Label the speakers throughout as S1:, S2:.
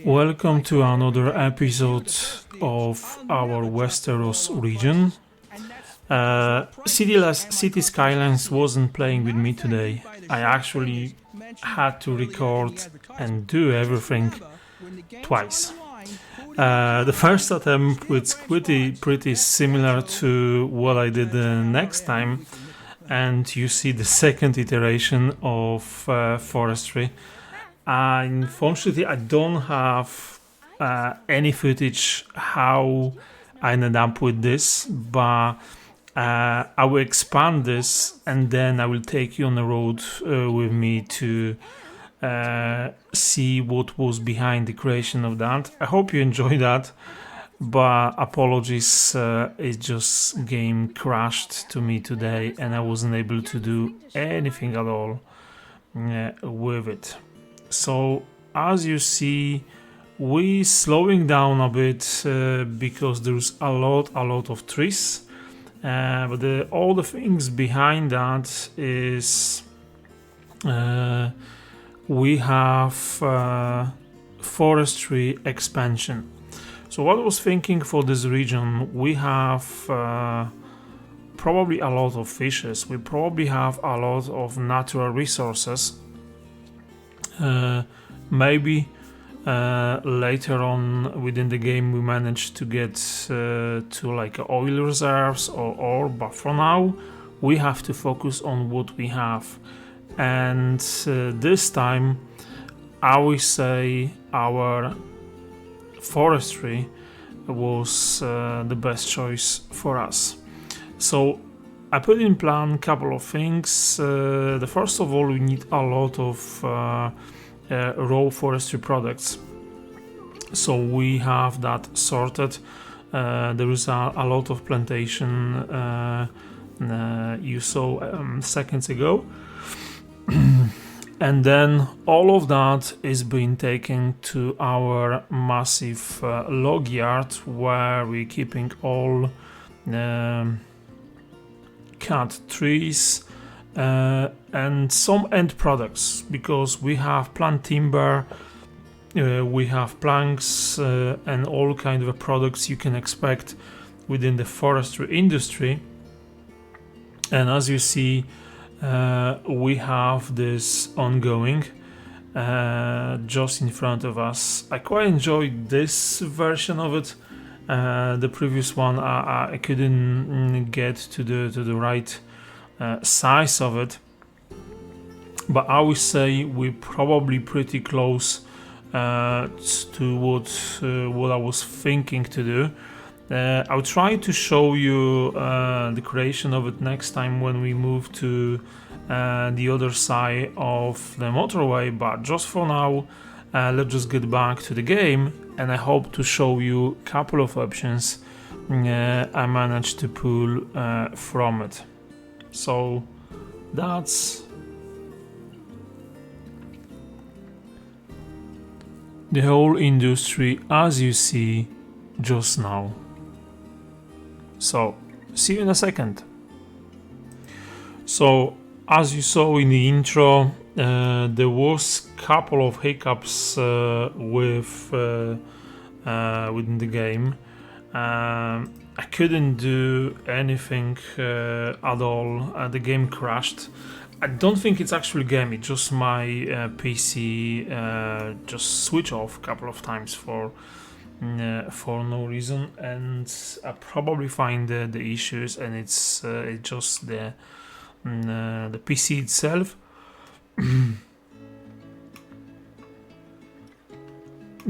S1: Welcome to another episode of our Westeros region. City Skylines wasn't playing with me today. I actually had to record and do everything twice. The first attempt was pretty similar to what I did the next time, and you see the second iteration of Forestry. Unfortunately, I don't have any footage how I ended up with this, but I will expand this and then I will take you on the road with me to see what was behind the creation of that. I hope you enjoy that, but apologies, it just game crashed to me today and I wasn't able to do anything at all with it. So as you see, we slowing down a bit because there's a lot of trees, but all the things behind that is we have forestry expansion. So what I was thinking for this region, we have probably a lot of fishes, we probably have a lot of natural resources. Maybe later on within the game we manage to get to like oil reserves or ore, but for now we have to focus on what we have. And this time I will say our forestry was the best choice for us. So I put in plan a couple of things. The first of all, we need a lot of raw forestry products. So we have that sorted. There is a lot of plantation you saw seconds ago. And then all of that is being taken to our massive log yard where we're keeping all cut trees and some end products, because we have plant timber, we have planks and all kind of products you can expect within the forestry industry. And as you see, we have this ongoing just in front of us. I quite enjoyed this version of it. The previous one I couldn't get to the right size of it, but I would say we're probably pretty close to what I was thinking to do. I'll try to show you the creation of it next time when we move to the other side of the motorway, but just for now let's just get back to the game, and I hope to show you a couple of options I managed to pull from it. So that's the whole industry as you see just now. So see you in a second. So as you saw in the intro, there was a couple of hiccups within the game. I couldn't do anything at all. The game crashed. I don't think it's actually game. It's just my PC just switch off a couple of times for no reason, and I probably find the issues, and it's just the PC itself.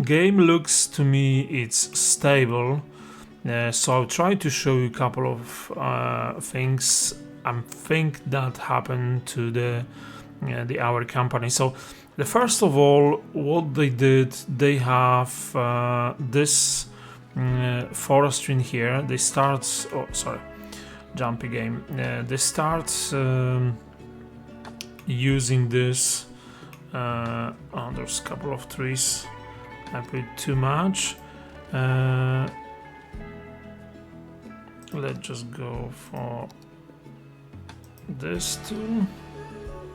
S1: Game looks to me it's stable, so I'll try to show you a couple of things I think that happened to our company. So the first of all, what they did, they have this forestry in here. They start jumpy game. They start using this. There's a couple of trees. I put too much. Let's just go for this too.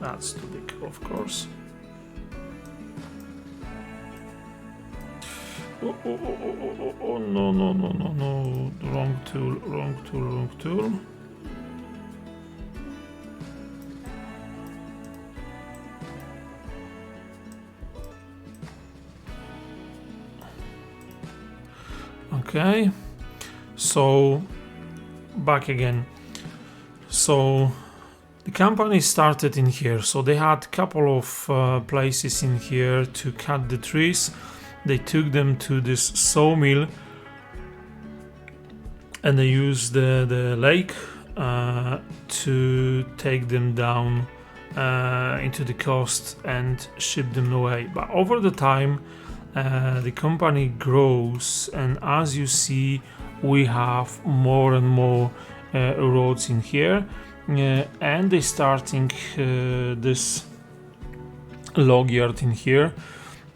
S1: That's too big, of course. Oh, no, no, no, no, no. Wrong tool, wrong tool, wrong tool. Okay, so back again. So the company started in here, so they had a couple of places in here to cut the trees. They took them to this sawmill and they used the lake to take them down into the coast and ship them away. But over the time, the company grows, and as you see, we have more and more roads in here, and they starting this log yard in here.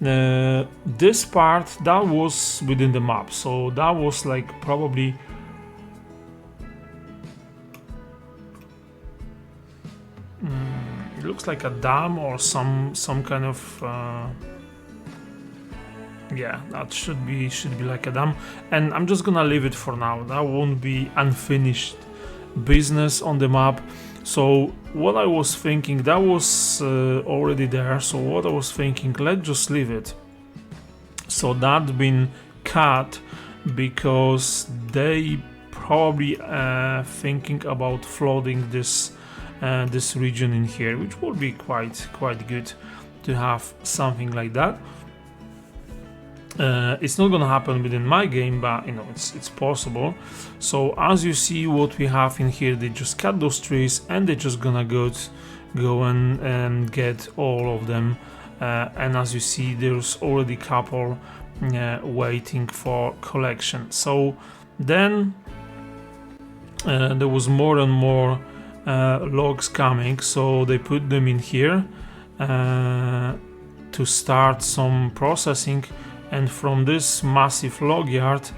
S1: This part that was within the map, so that was like probably it looks like a dam or some kind of yeah, that should be like a dam, and I'm just gonna leave it for now. That won't be unfinished business on the map. So what I was thinking, that was already there, so what I was thinking, let's just leave it. So that been cut because they probably thinking about flooding this this region in here, which would be quite good to have something like that. It's not gonna happen within my game, but you know, it's possible. So as you see what we have in here, they just cut those trees and they're just gonna go and get all of them. And as you see, there's already a couple waiting for collection. So then there was more and more logs coming, so they put them in here to start some processing. And from this massive log yard,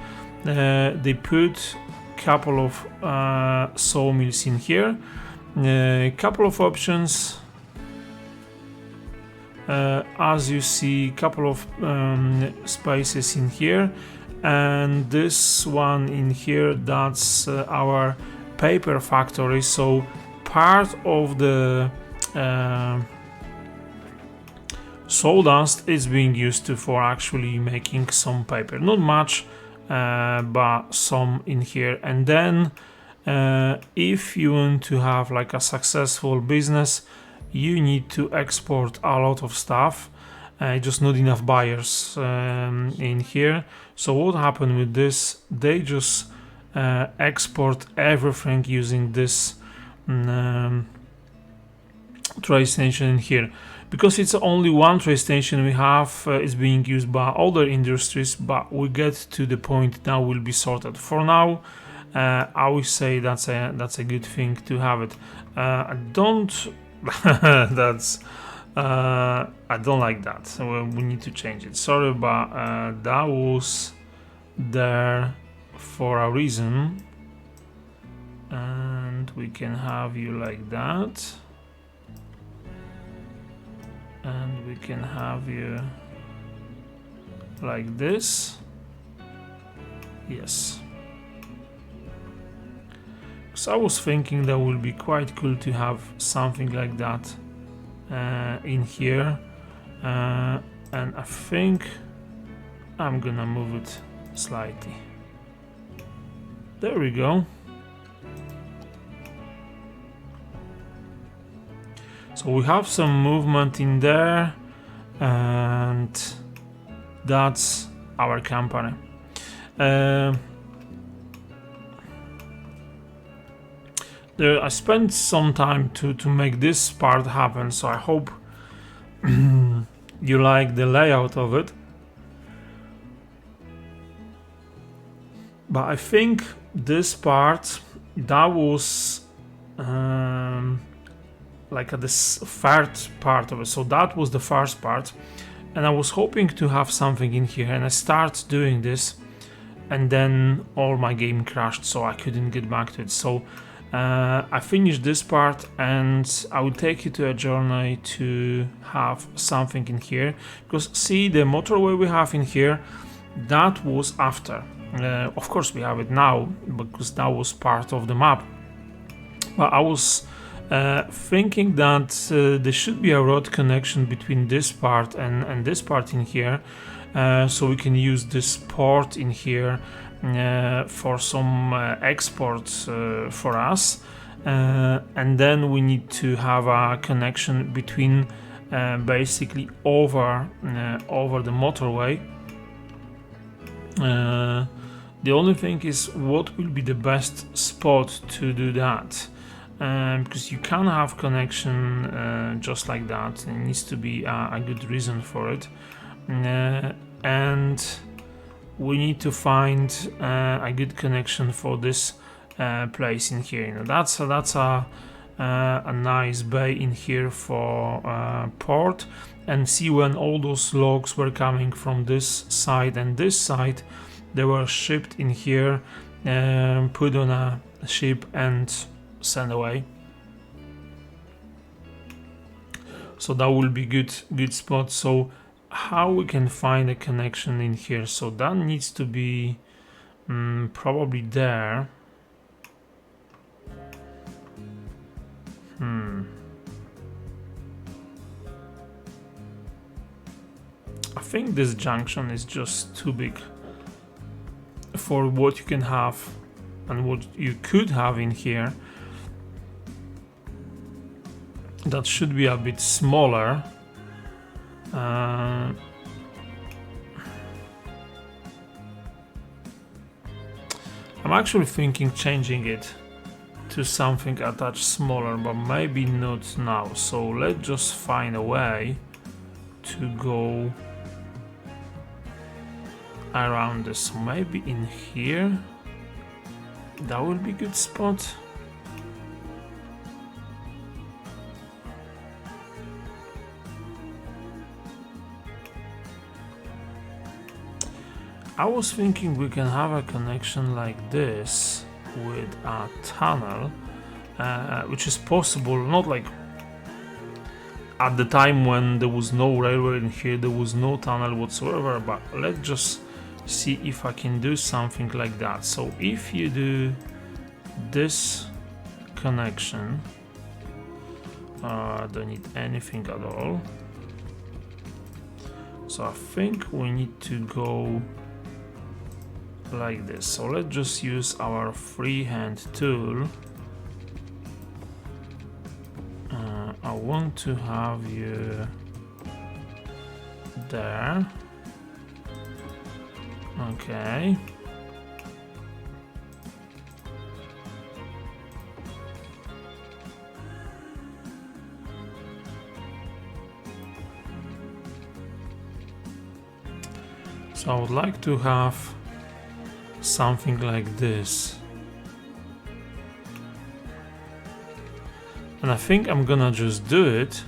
S1: they put a couple of sawmills in here, a couple of options. As you see, a couple of spaces in here, and this one in here, that's our paper factory. So part of the sawdust is being used for actually making some paper, not much, but some in here. And then if you want to have like a successful business, you need to export a lot of stuff, just not enough buyers in here. So what happened with this, they just export everything using this trade station in here. Because it's only one trade station we have, is being used by other industries, but we get to the point that will be sorted. For now, I would say that's a good thing to have it. I don't that's I don't like that, so we need to change it. Sorry, but that was there for a reason, and we can have you like that. And we can have you like this. Yes. So I was thinking that would be quite cool to have something like that in here. And I think I'm gonna move it slightly. There we go. So we have some movement in there, and that's our company. I spent some time to make this part happen, so I hope you like the layout of it. But I think this part, that was like at this third part of it, so that was the first part, and I was hoping to have something in here, and I start doing this, and then all my game crashed, so I couldn't get back to it. So I finished this part, and I will take you to a journey to have something in here, because see the motorway we have in here, That was after. Of course we have it now because that was part of the map. But I was thinking that there should be a road connection between this part and this part in here, so we can use this port in here for some exports for us, and then we need to have a connection between basically over the motorway. The only thing is, what will be the best spot to do that? Because you can't have connection just like that. There needs to be a good reason for it, and we need to find a good connection for this place in here. You know, that's a nice bay in here for port. And see, when all those logs were coming from this side and this side, they were shipped in here, put on a ship and sent away. So that will be good spot. So how we can find a connection in here? So that needs to be probably there. I think this junction is just too big for what you can have and what you could have in here. That should be a bit smaller. I'm actually thinking changing it to something a touch smaller, but maybe not now. So let's just find a way to go around this. So maybe in here, that would be a good spot. I was thinking we can have a connection like this with a tunnel, which is possible, not like at the time when there was no railway in here, there was no tunnel whatsoever, but let's just see if I can do something like that. So if you do this connection, don't need anything at all. So I think we need to go like this. So let's just use our freehand tool. I want to have you there. Okay. So I would like to have something like this. And I think I'm gonna just do it,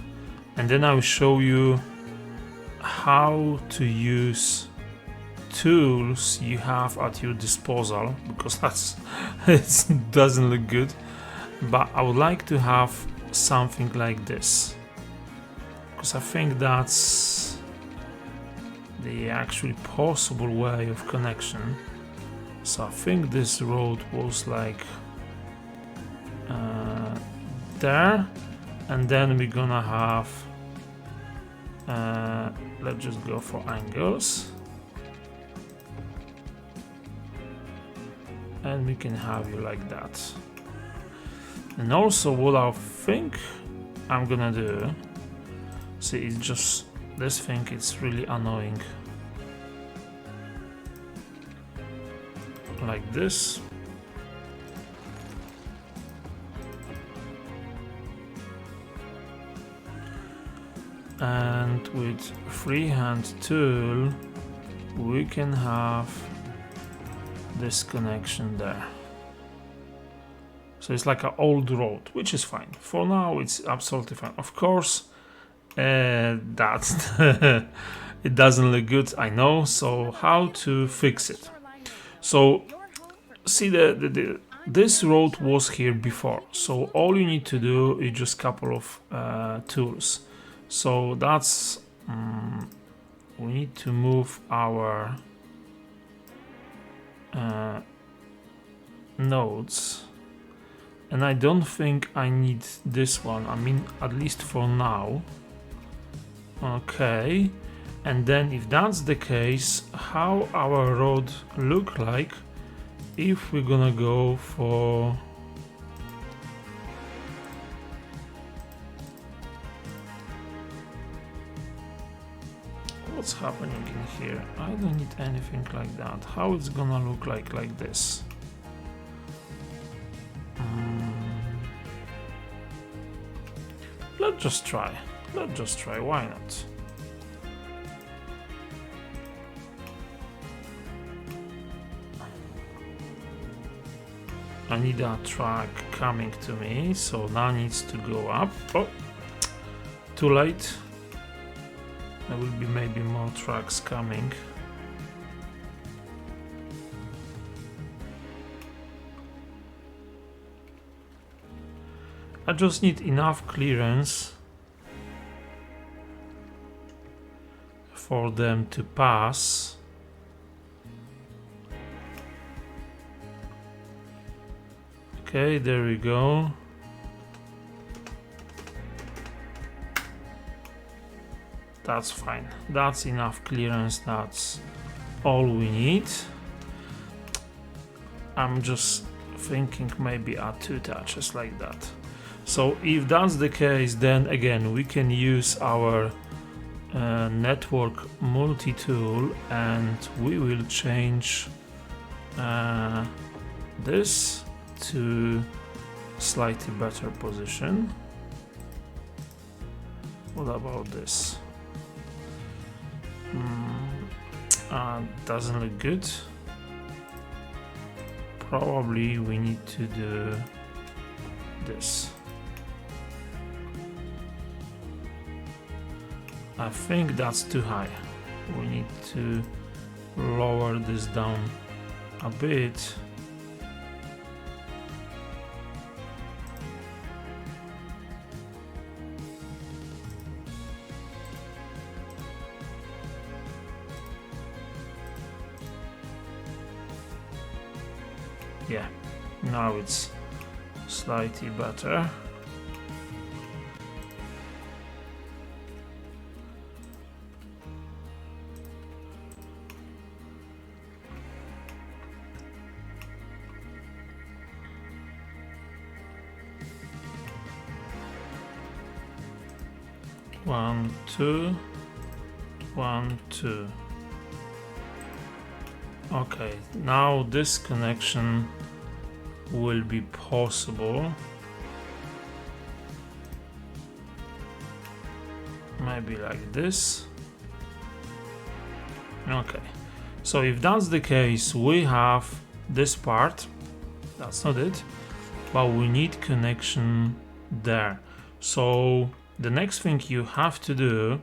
S1: and then I'll show you how to use tools you have at your disposal, because that's it doesn't look good. But I would like to have something like this, because I think that's the actually possible way of connection. So I think this road was like there, and then we're gonna have let's just go for angles, and we can have you like that. And also what I think I'm gonna do, see, it's just this thing, it's really annoying, like this. And with freehand tool we can have this connection there. So it's like an old road, which is fine. For now it's absolutely fine. Of course that it doesn't look good, I know. So how to fix it? So see, this road was here before, so all you need to do is just a couple of tools. So that's we need to move our nodes, and I don't think I need this one, I mean, at least for now. Okay, and then if that's the case, how our road look like if we're gonna go for what's happening in here? I don't need anything like that. How it's gonna look like this? Let's just try. Let's just try. Why not? I need a track coming to me, so now needs to go up. Oh, too late. There will be maybe more tracks coming. I just need enough clearance for them to pass. Okay, there we go. That's fine. That's enough clearance. That's all we need. I'm just thinking maybe add 2 touches like that. So if that's the case, then again we can use our network multi-tool and we will change this to slightly better position. What about this? Doesn't look good. Probably we need to do this. I think that's too high. We need to lower this down a bit. Yeah, now it's slightly better. One, two, 1, 2. Okay, now this connection will be possible. Maybe like this. Okay, so if that's the case, we have this part. That's not it, but we need connection there. So the next thing you have to do,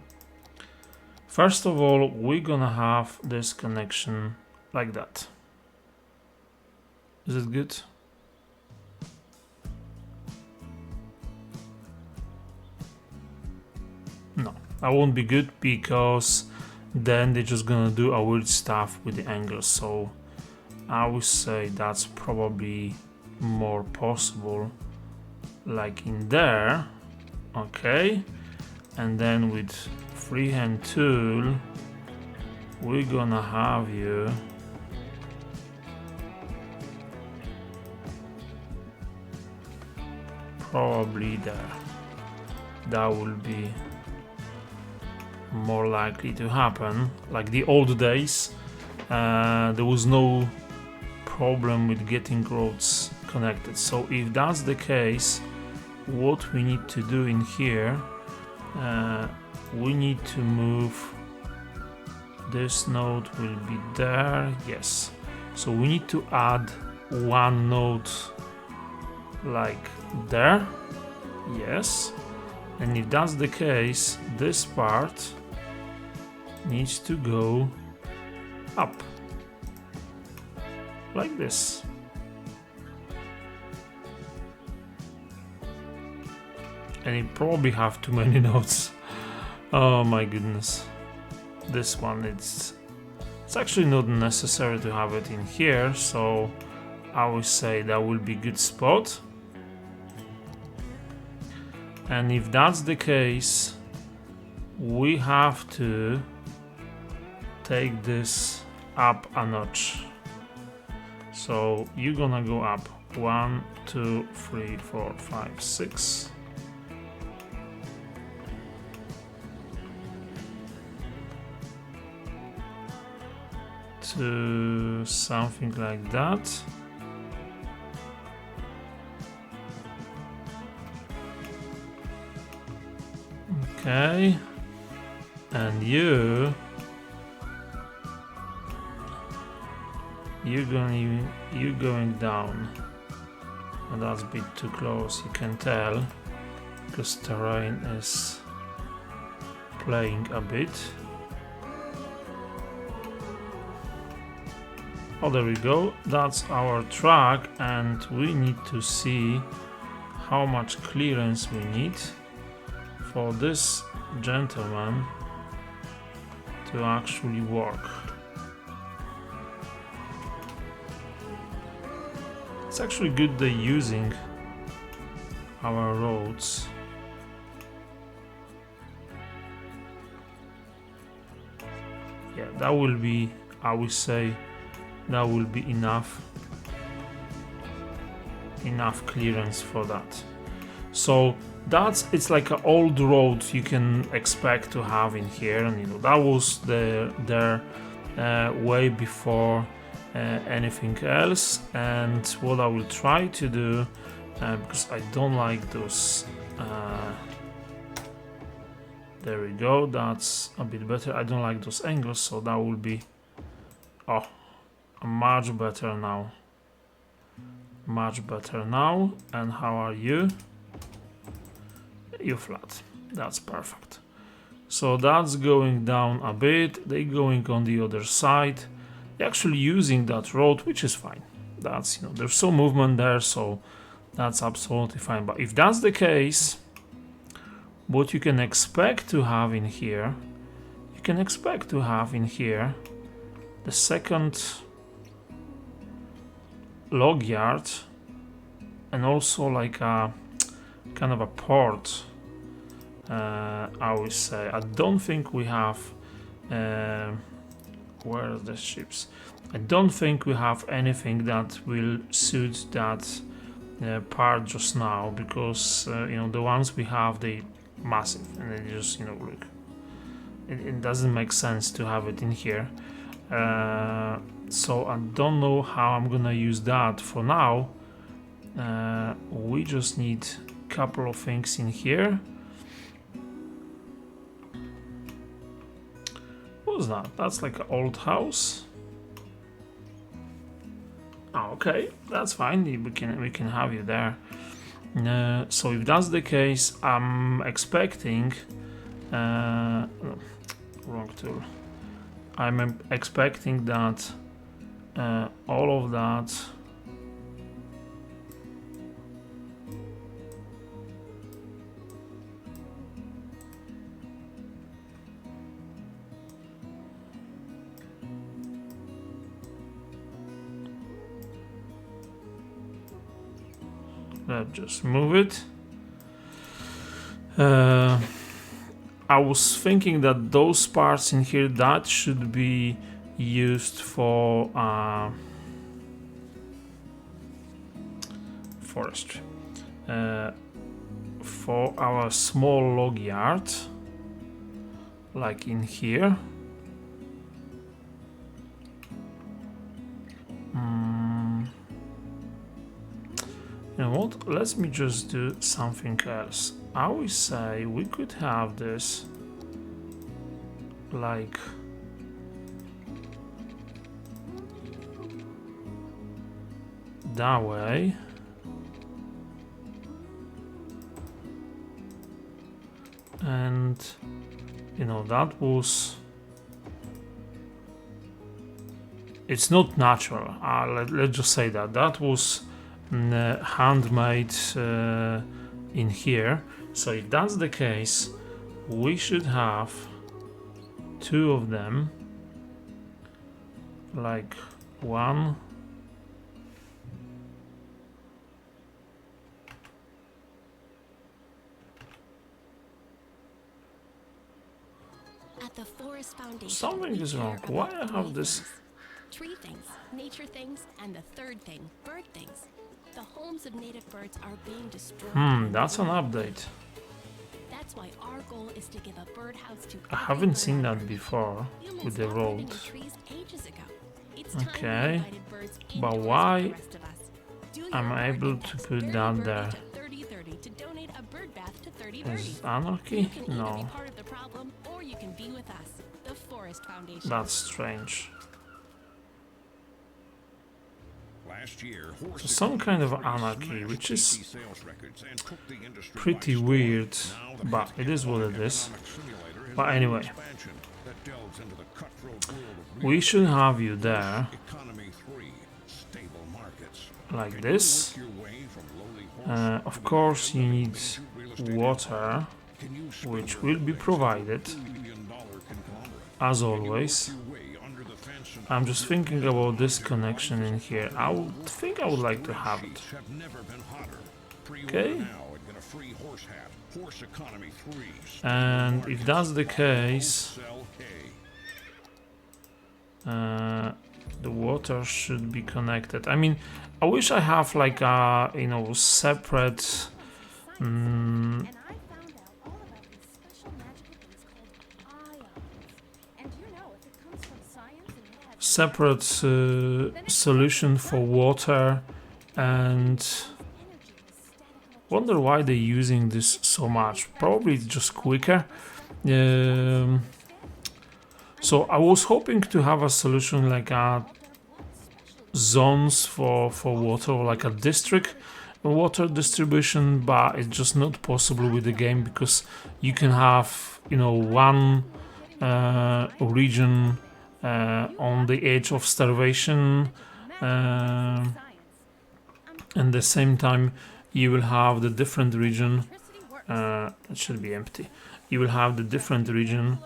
S1: first of all, we're gonna have this connection like that. Is it good? No, that won't be good because then they're just gonna do a weird stuff with the angles. So I would say that's probably more possible like in there. Okay, and then with freehand tool we're gonna have you probably there. That will be more likely to happen. Like the old days, there was no problem with getting roads connected. So if that's the case, what we need to do in here, we need to move this node will be there. Yes, so we need to add one node like there. Yes, and if that's the case, this part needs to go up like this. And you probably have too many nodes. Oh my goodness, this one, it's It's actually not necessary to have it in here, so I would say that will be a good spot. And if that's the case, we have to take this up a notch. So you're gonna go up 1, 2, 3, 4, 5, 6. To something like that. Okay, and you're going down, and that's a bit too close, you can tell, because terrain is playing a bit. Oh, there we go, that's our track, and we need to see how much clearance we need for this gentleman to actually work. It's actually good they're using our roads. Yeah, that will be, I would say, that will be enough clearance for that. So it's like an old road you can expect to have in here, and you know that was their way before anything else. And what I will try to do, because I don't like those, there we go, that's a bit better. I don't like those angles, so that will be much better now. Much better now. And how are you? You flat. That's perfect. So that's going down a bit. They're going on the other side. They're actually using that road, which is fine. That's, you know, there's some movement there, so that's absolutely fine. But if that's the case, what you can expect to have in here, the second log yard, and also like a kind of a port. I would say I don't think we have where are the ships. I don't think we have anything that will suit that part just now, because you know, the ones we have, they massive, and they just, you know, look, it doesn't make sense to have it in here. So I don't know how I'm gonna use that for now. We just need a couple of things in here. What's that? That's like an old house. Oh, okay, that's fine. We can have you there. So if that's the case, I'm expecting wrong tool. I'm expecting that all of that let's just move it. I was thinking that those parts in here, that should be used for forestry, for our small log yard, like in here. You know what? Let me just do something else. I would say we could have this like that way, and you know, that was, it's not natural. Let's just say that was handmade in here. So if that's the case, we should have two of them like 1.
S2: At the Forest Foundation,
S1: Something
S2: we
S1: is
S2: care
S1: wrong.
S2: about
S1: Why I have
S2: 3
S1: this?
S2: things. Tree things, nature things, and the 3rd thing, bird things. The homes of native birds are being destroyed. and
S1: That's an
S2: ruined.
S1: update.
S2: That's why our goal is to give a birdhouse to
S1: I
S2: every
S1: haven't
S2: bird
S1: seen
S2: on
S1: that
S2: Earth.
S1: before
S2: Humans
S1: with the
S2: stopped living
S1: road.
S2: in trees ages ago. It's time
S1: Okay,
S2: we invited birds
S1: but
S2: indoors with
S1: why
S2: the rest of us. Do your
S1: am I
S2: part
S1: able
S2: and
S1: to
S2: text
S1: put
S2: Dirty
S1: that
S2: Birdie
S1: there?
S2: to 3030 to donate a bird bath to 30 birdies.
S1: Is anarchy?
S2: You can either be
S1: No,
S2: part of the problem or you can be with us, the Forest Foundation.
S1: that's strange.
S3: Last year,
S1: So some kind of anarchy, which is pretty weird, but it is what it is. But anyway, we should have you there, like this. Of course, you need water, which will be provided, as always. I'm just thinking about this connection in here. I would like to have it. Okay. And if that's the case, the water should be connected. I mean, I wish I have like a separate.
S4: And I found out all about these special magical things called ions. And you know, if it comes from science and it has
S1: Separate solution for water, and wonder why they're using this so much. Probably it's just quicker. So I was hoping to have a solution like a zones for water, or like a district water distribution, but it's just not possible with the game, because you can have one region on the edge of starvation, and at the same time you will have the different region. It should be empty. You will have the different region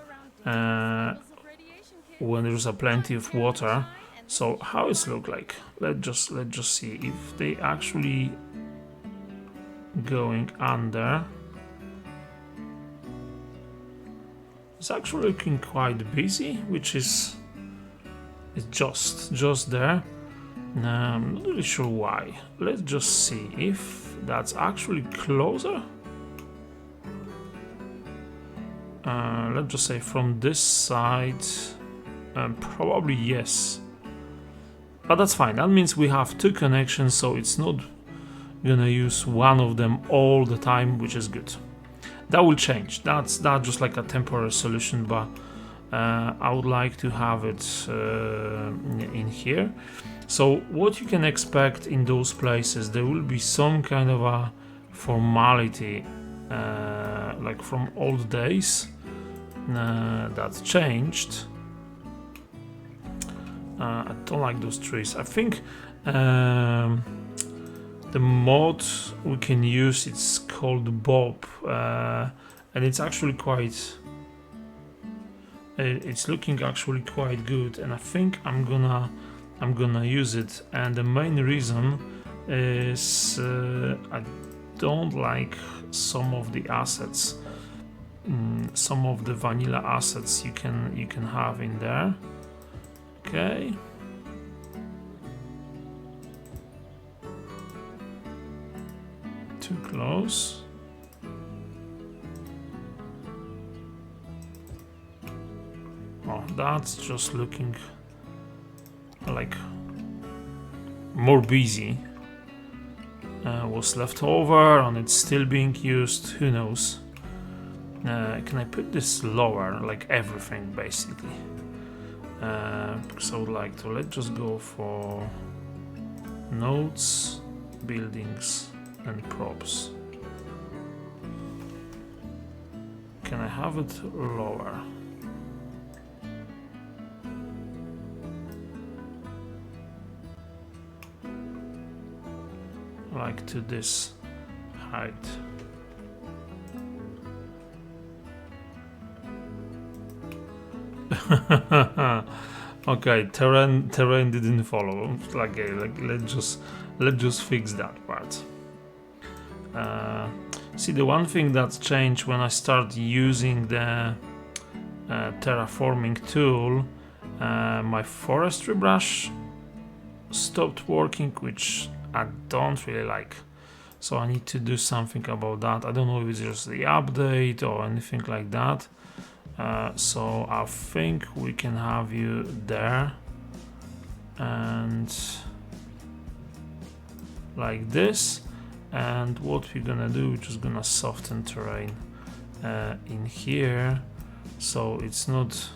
S1: when there's a plenty of water. So how it look like? Let's just see if they actually going under. It's actually looking quite busy, which is just there. I'm not really sure why. Let's just see if that's actually closer. Let's just say from this side, probably yes. But that's fine. That means we have 2 connections, so it's not gonna use one of them all the time, which is good. That will change. That's just like a temporary solution, but I would like to have it in here. So what you can expect in those places, there will be some kind of a formality, like from old days, that's changed. I don't like those trees. I think the mod we can use, it's called Bob, and it's actually quite. It's looking actually quite good, and I think I'm gonna use it. And the main reason is I don't like some of the assets, some of the vanilla assets you can have in there. Okay. Too close. Oh, that's just looking like more busy. Was left over and it's still being used. Who knows? Can I put this lower, like everything basically? Because I would like to. Let's just go for nodes, buildings, and props. Can I have it lower? Like to this height. Okay, terrain didn't follow. Like let's just fix that part. See, the one thing that's changed when I start using the terraforming tool, my forestry brush stopped working, which I don't really like. So I need to do something about that. I don't know if it's just the update or anything like that. So I think we can have you there and like this. And what we're gonna do, we're just gonna soften terrain in here, so it's not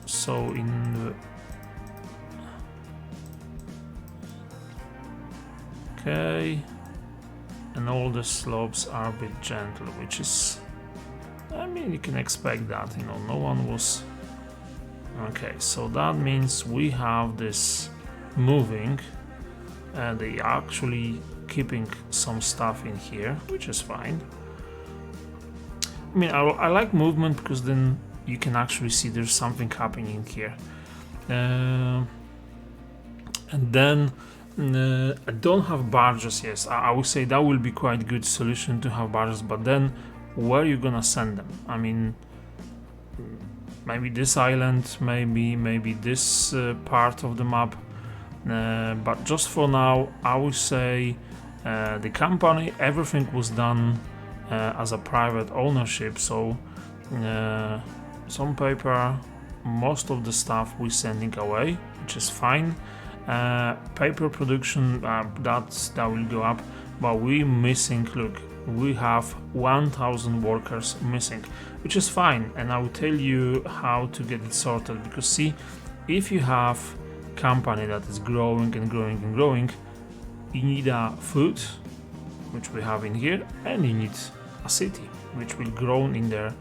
S1: so in the okay, and all the slopes are a bit gentle, which is, I mean, you can expect that, you know, no one was okay. So that means we have this moving, and they actually keeping some stuff in here, which is fine. I mean, I like movement because then you can actually see there's something happening in here. And then I don't have barges. Yes, I would say that will be quite good solution to have barges, but then where are you gonna send them? I mean, maybe this island, maybe this part of the map, but just for now I would say the company, everything was done as a private ownership, so some paper, most of the stuff we're sending away, which is fine. Paper production, that will go up, but we're missing, look, we have 1000 workers missing, which is fine, and I will tell you how to get it sorted. Because see, if you have company that is growing and growing and growing, you need a food, which we have in here, and you need a city, which will grow in there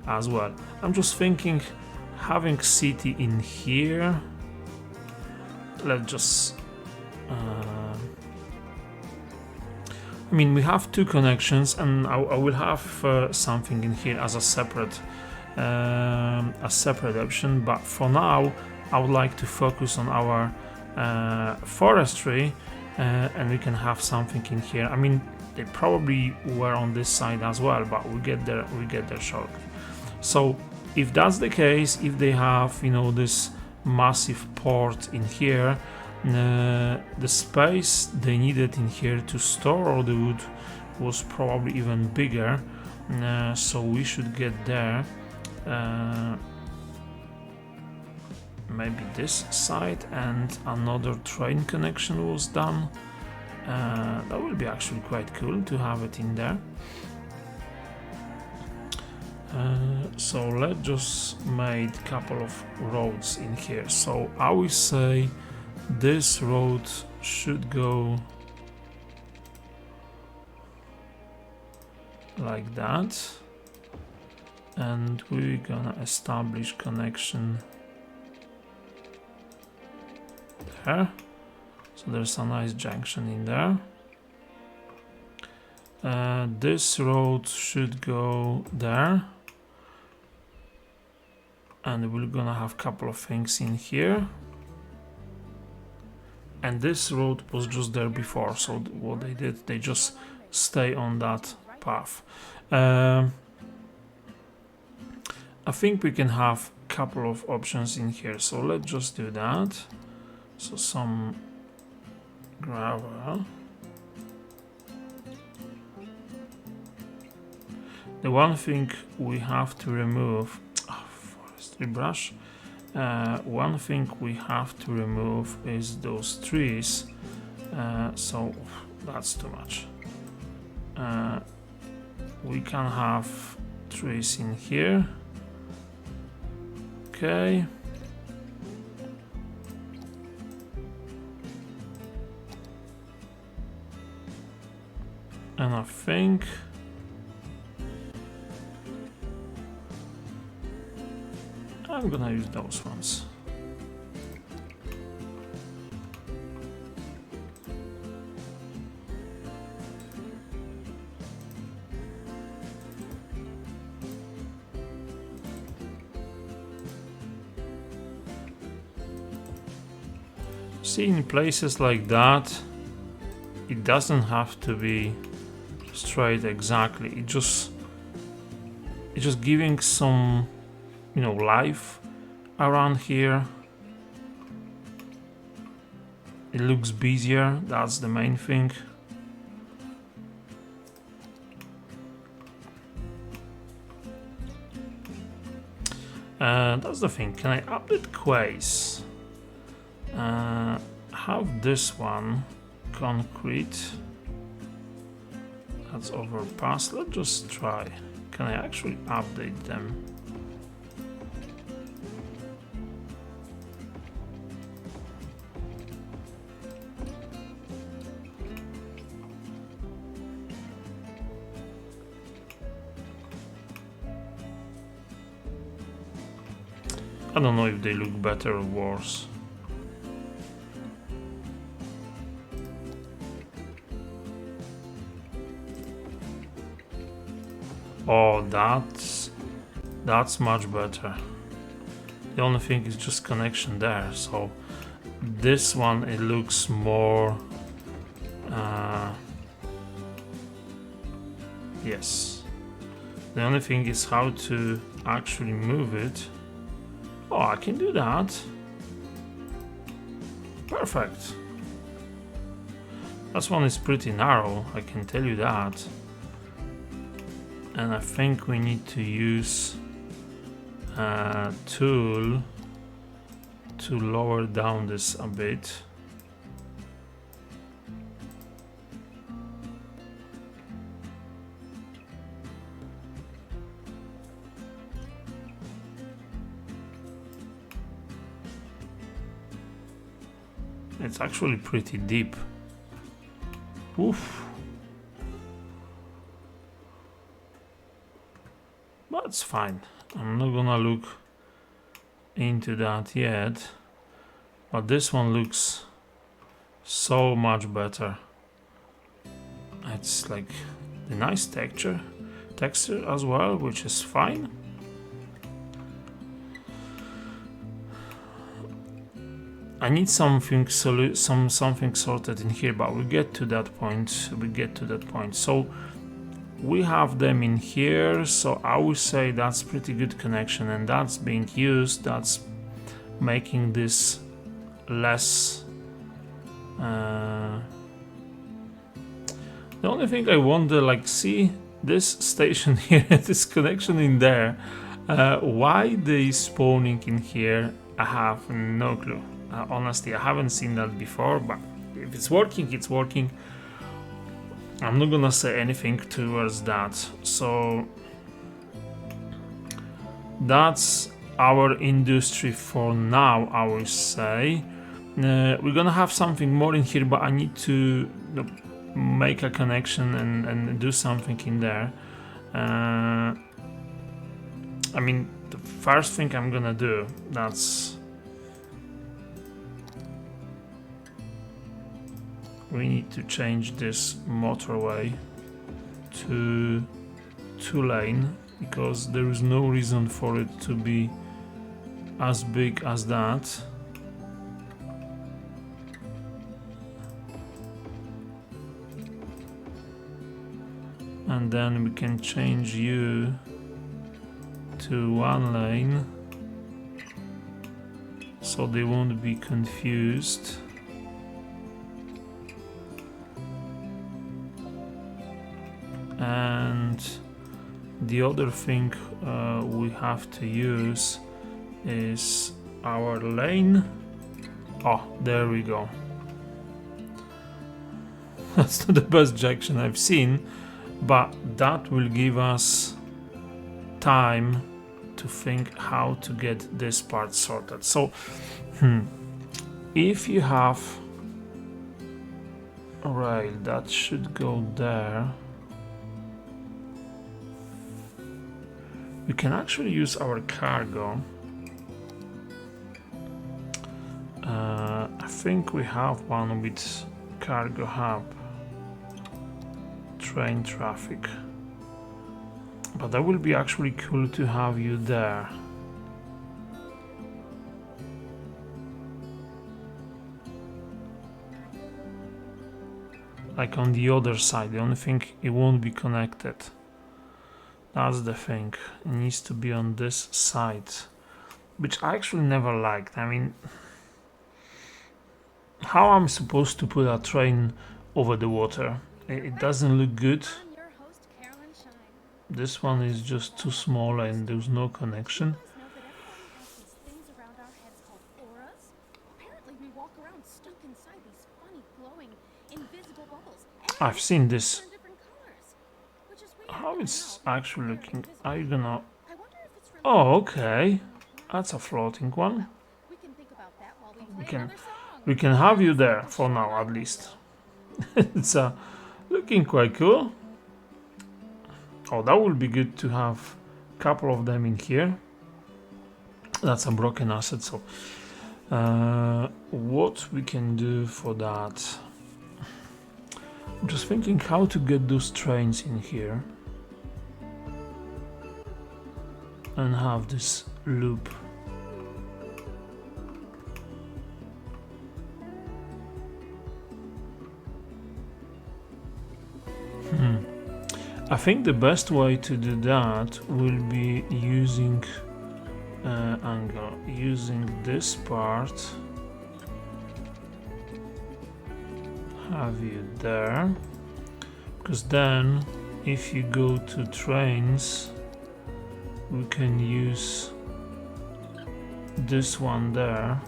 S1: as well. I'm just thinking having city in here, let's just I mean, we have two connections, and I will have something in here as a separate option. But for now, I would like to focus on our forestry, and we can have something in here. I mean, they probably were on this side as well, but we get there shortly. So if that's the case, if they have, you know, this massive port in here, the space they needed in here to store all the wood was probably even bigger, so we should get there. Maybe this side, and another train connection was done. That will be actually quite cool to have it in there. So let's just make a couple of roads in here. So I will say this road should go like that, and we're gonna establish connection there. So there's a nice junction in there. This road should go there, and we're gonna have a couple of things in here. And this road was just there before, so what they did, they just stay on that path. I think we can have a couple of options in here, so let's just do that. So some gravel. The one thing we have to remove, forestry brush. One thing we have to remove is those trees, so that's too much. We can have trees in here. Okay. And I think I'm gonna use those ones. See, in places like that, it doesn't have to be straight exactly. It's just giving some, you know, life around here. It looks busier. That's the main thing. That's the thing. Can I update quays? Have this one concrete. That's overpass. Let's just try. Can I actually update them? I don't know if they look better or worse. Oh, that's much better. The only thing is just connection there. So this one, it looks more. Yes. The only thing is how to actually move it. Oh, I can do that. Perfect. That one is pretty narrow, I can tell you that. And I think we need to use a tool to lower down this a bit. It's actually pretty deep. Oof. That's fine. I'm not gonna look into that yet. But this one looks so much better. It's like a nice texture as well, which is fine. I need something sorted in here, but we get to that point. So we have them in here, so I would say that's pretty good connection, and that's being used. That's making this less. The only thing I wonder, like, see this station here, this connection in there. Why they spawning in here? I have no clue. Honestly, I haven't seen that before, but if it's working, it's working. I'm not gonna say anything towards that. So that's our industry for now, I will say. We're gonna have something more in here, but I need to make a connection and do something in there. I mean, the first thing I'm gonna do, we need to change this motorway to 2-lane, because there is no reason for it to be as big as that. And then we can change you to 1 lane, so they won't be confused. And the other thing we have to use is our lane. Oh, there we go. That's not the best junction I've seen, but that will give us time to think how to get this part sorted. So if you have a rail that should go there, we can actually use our cargo. I think we have one with cargo hub, train traffic, but that will be actually cool to have you there. like on the other side. The only thing, it won't be connected. That's the thing. It needs to be on this side, which I actually never liked. I mean, how I'm supposed to put a train over the water? It doesn't look good.
S4: I'm your host, Carolyn Shine.
S1: This one is just too small and there's no connection.
S4: You guys know that everybody has these things around our heads called auras? Apparently, we walk around stuck inside these funny, glowing, invisible bubbles. And
S1: I've seen this.
S4: they're different colors, which is weird.
S1: How
S4: I
S1: it's
S4: know,
S1: actually
S4: they're
S1: looking?
S4: invisible.
S1: Are you gonna?
S4: I wonder if it's
S1: Oh, okay. That's a floating one.
S4: We can think about that while we
S1: We
S4: play
S1: can,
S4: another song.
S1: we can have you there for now, at least. It's looking quite cool. Oh, that would be good to have a couple of them in here. That's a broken asset. So, what we can do for that? I'm just thinking how to get those trains in here and have this loop. I think the best way to do that will be using angle, using this part, have you there, because then if you go to trains, we can use this one there.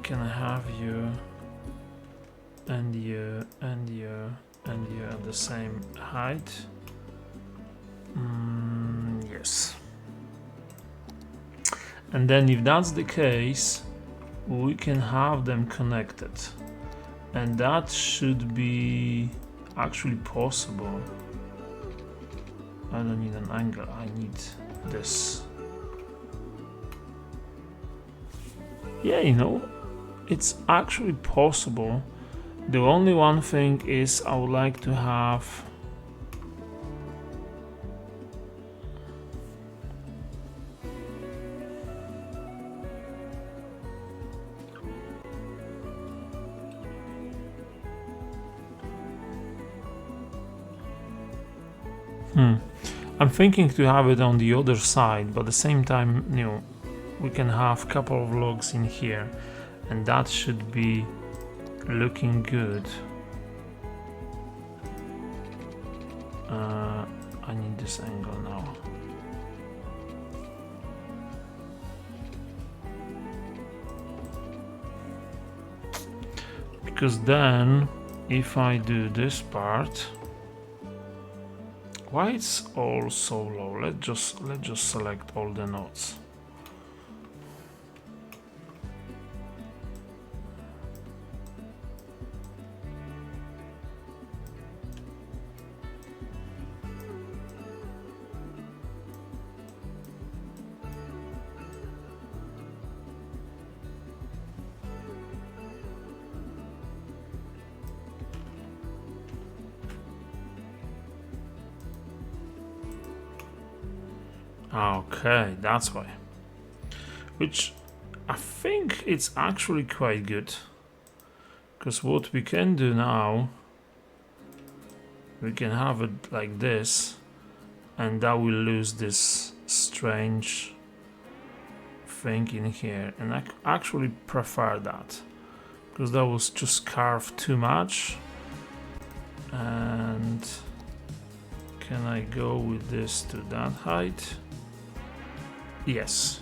S1: Can I have you and you and you and you at the same height? Yes. And then if that's the case, we can have them connected, and that should be actually possible. I don't need an angle, I need this. Yeah, you know, it's actually possible. The only one thing is I would like to have I'm thinking to have it on the other side, but at the same time, you know, we can have a couple of logs in here, and that should be looking good. I need this angle now. Because then, if I do this part, why it's all so low? Let's just select all the nodes. Okay, that's why. Which I think it's actually quite good. Because what we can do now, we can have it like this, and that will lose this strange thing in here. And I actually prefer that, because that was just carved too much. And can I go with this to that height? Yes.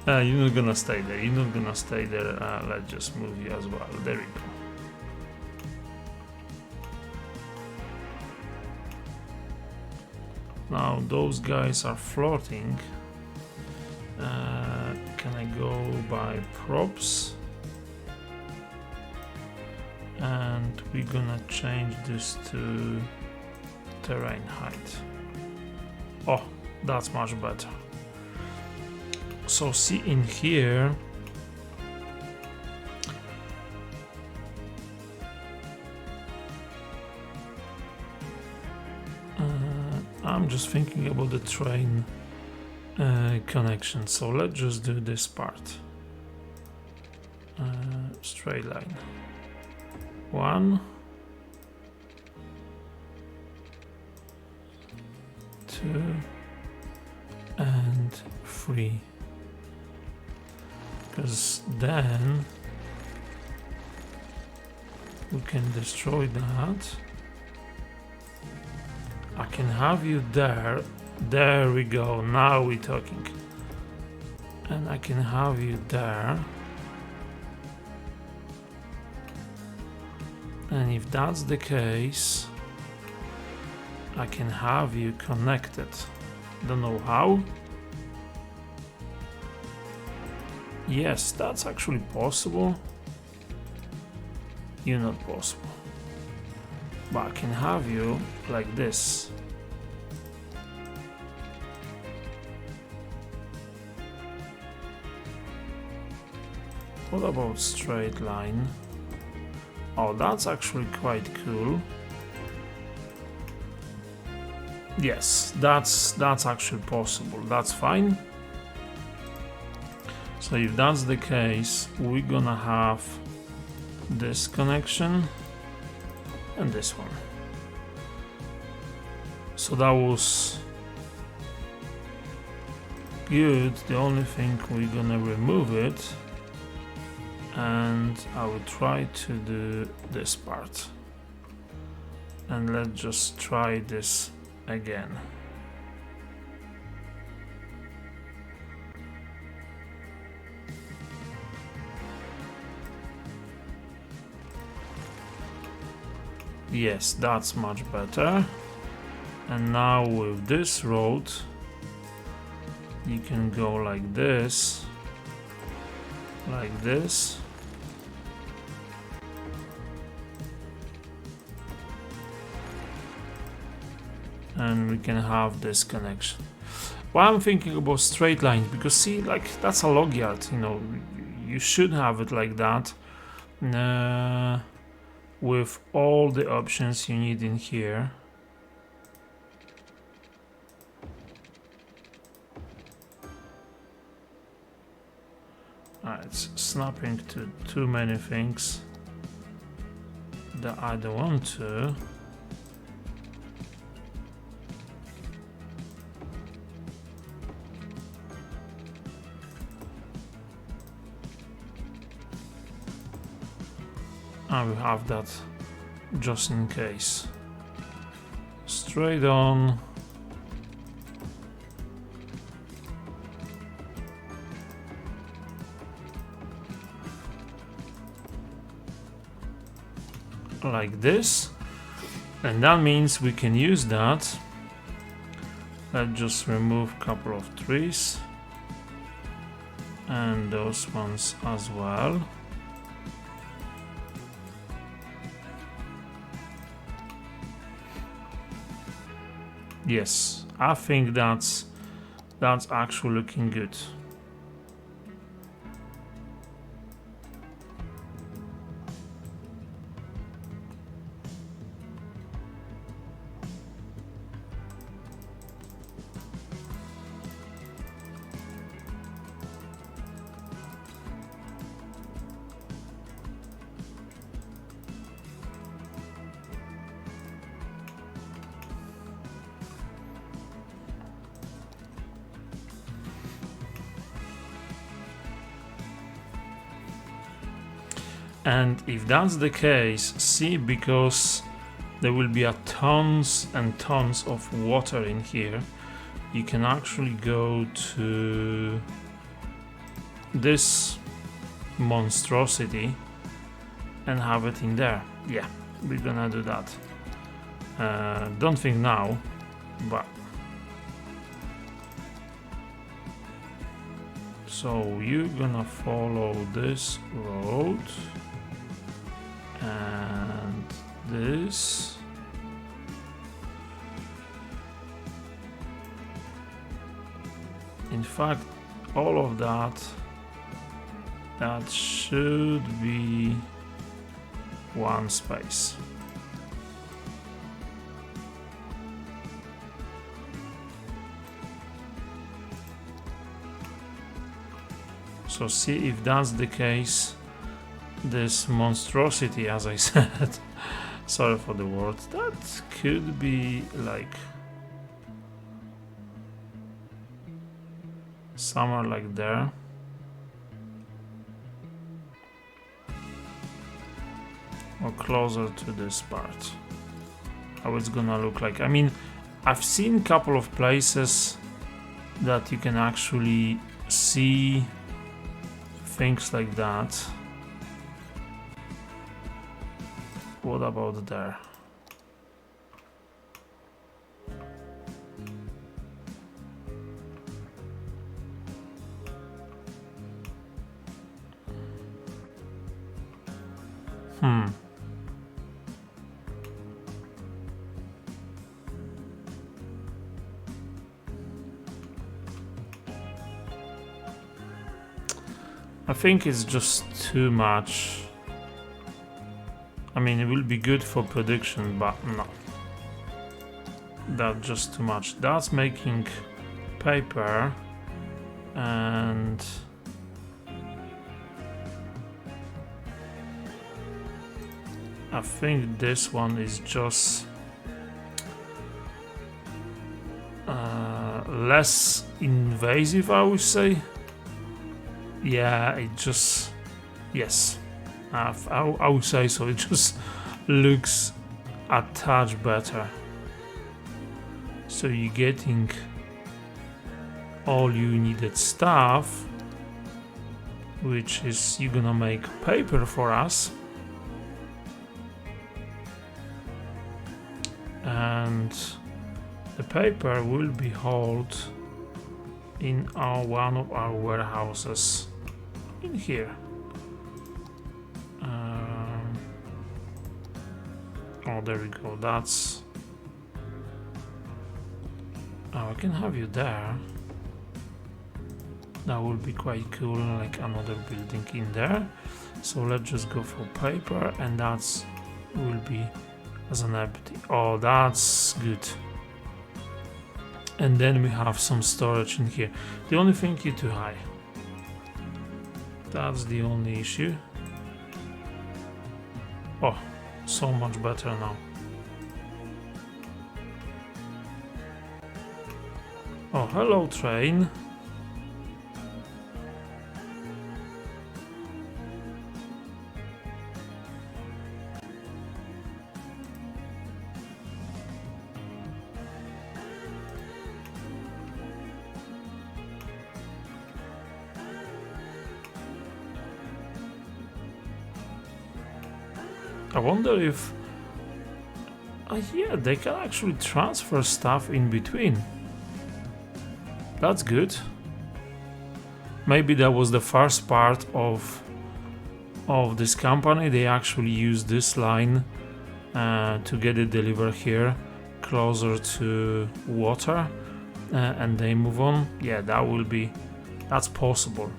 S1: You're not gonna stay there. You're not gonna stay there. Let's just move you as well. There we go. Now those guys are floating. Can I go by props? And we're gonna change this to terrain height. Oh, that's much better. So see in here, I'm just thinking about the train connection. So let's just do this part. Straight line. 1, 2, and 3. Because then we can destroy that. I can have you there. There we go. Now we're talking. And I can have you there. And if that's the case, I can have you connected. Don't know how. Yes, that's actually possible. You're not possible. But I can have you like this. What about straight line? Oh, that's actually quite cool. Yes, that's actually possible. That's fine. So if that's the case, we're gonna have this connection and this one. So that was good. The only thing, we're gonna remove it, and I will try to do this part. And let's just try this again. Yes, that's much better. And now with this road, you can go like this, like this. And we can have this connection. Well, I'm thinking about straight lines, because see, like, that's a log yard, you know, you should have it like that, with all the options you need in here. It's snapping to too many things that I don't want to. I will have that just in case. Straight on. Like this. And that means we can use that. Let's just remove a couple of trees. And those ones as well. Yes, I think that's actually looking good. And if that's the case, see, because there will be a tons and tons of water in here, you can actually go to this monstrosity and have it in there. Yeah, we're gonna do that. Don't think now, but so you're gonna follow this road and this. In fact, all of that should be one space. So see if that's the case. This monstrosity, as I said, sorry for the word, that could be like somewhere like there. Or closer to this part. How it's gonna look like. I mean, I've seen a couple of places that you can actually see things like that. What about there? I think it's just too much. I mean, it will be good for production, but no. That's just too much. That's making paper, and I think this one is just less invasive, I would say. Yeah, it just, yes, I would say so. It just looks a touch better. So you're getting all you needed stuff, which is you're gonna make paper for us, and the paper will be held in one of our warehouses in here. Oh, there we go. That's. Oh, I can have you there. That would be quite cool, like another building in there. So let's just go for paper, and that's will be as an empty. Oh, that's good. And then we have some storage in here. The only thing is too high. That's the only issue. Oh, so much better now. Oh, hello, train. I wonder if... yeah, they can actually transfer stuff in between. That's good. Maybe that was the first part of this company. They actually used this line to get it delivered here, closer to water, and they move on. Yeah, that will be... that's possible.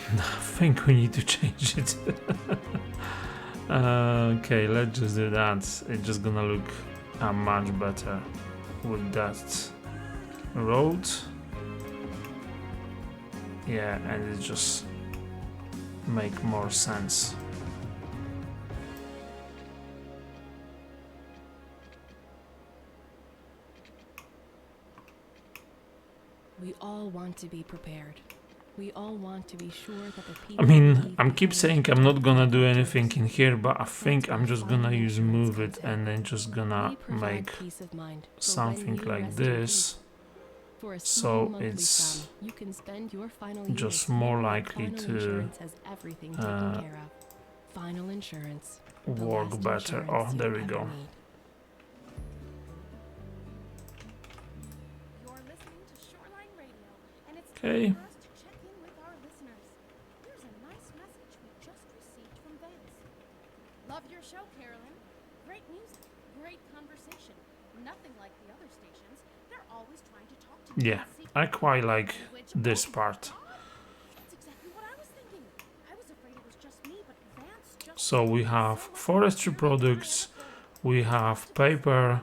S1: I think we need to change it. Okay, let's just do that. It's just gonna look much better with that road. Yeah, and it just make more sense.
S2: We all want to be prepared. We all want to be sure that the people.
S1: I mean, I'm keep saying I'm not gonna do anything in here, but I think I'm just gonna use move it and then just gonna make something like this, so it's just more likely to work better. Oh, there we go.
S4: You're listening to Shoreline Radio, and it's
S1: Okay.
S4: time for us to check in with our listeners. Here's a nice message we just received from Vance. Love your show, Carolyn. Great music, great conversation. Nothing like the other stations. They're always trying to talk to me.
S1: Yeah, I quite like this part.
S4: That's exactly what I was thinking. I was afraid it was just me, but Vance just
S1: So we have forestry products, we have paper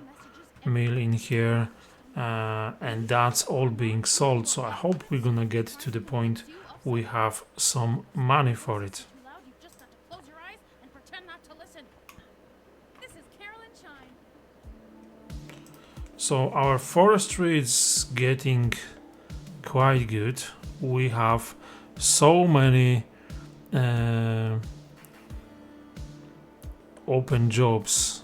S1: mill in here, and that's all being sold. So I hope we're gonna get to the point we have some money for it.
S4: Too loud, you've just got to close your eyes and pretend not to listen. This is Carolyn Shine.
S1: So our forestry is getting quite good. We have so many open jobs.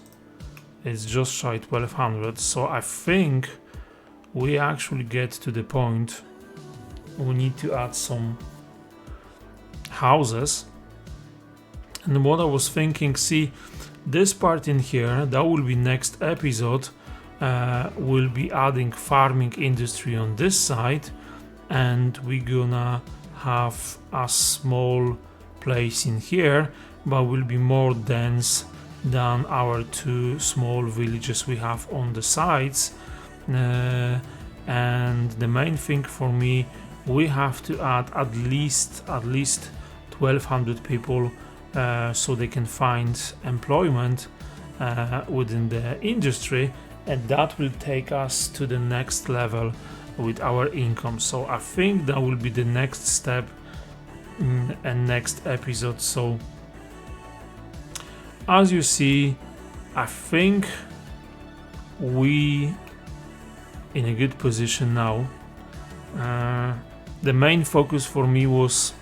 S1: It's just shy 1200, so I think we actually get to the point we need to add some houses. And what I was thinking, see, this part in here, that will be next episode. We'll be adding farming industry on this side, and we're gonna have a small place in here, but will be more dense than our two small villages we have on the sides. And the main thing for me, we have to add at least 1200 people so they can find employment within the industry, and that will take us to the next level with our income. So I think that will be the next step and next episode. So as you see, I think we in a good position now. The main focus for me was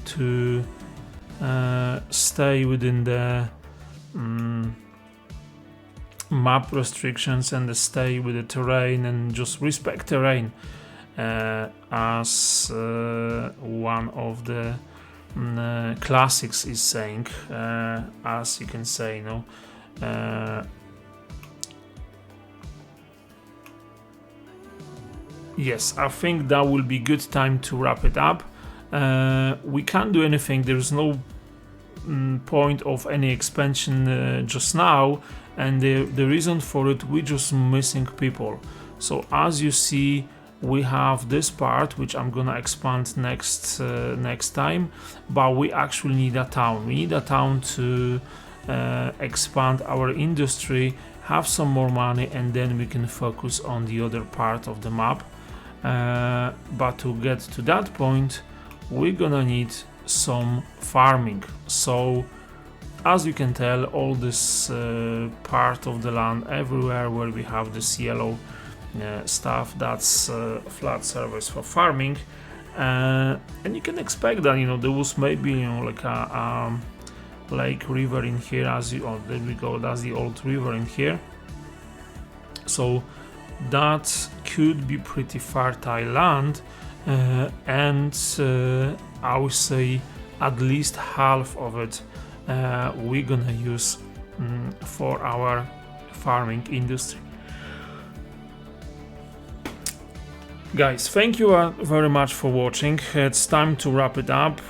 S1: to stay within the map restrictions and stay with the terrain and just respect terrain, as one of the classics is saying, as you can say, yes, I think that will be good time to wrap it up. We can't do anything, there's no point of any expansion just now, and the reason for it, we're just missing people. So as you see, we have this part which I'm gonna expand next time, but we actually need a town. We need a town to expand our industry, have some more money, and then we can focus on the other part of the map. But to get to that point, we're gonna need some farming. So as you can tell, all this part of the land, everywhere where we have this yellow stuff, that's flat surface for farming, and you can expect that there was maybe like a lake river in here, there we go, that's the old river in here, so that could be pretty fertile land, and I would say at least half of it we're gonna use for our farming industry. Guys, thank you very much for watching. It's time to wrap it up.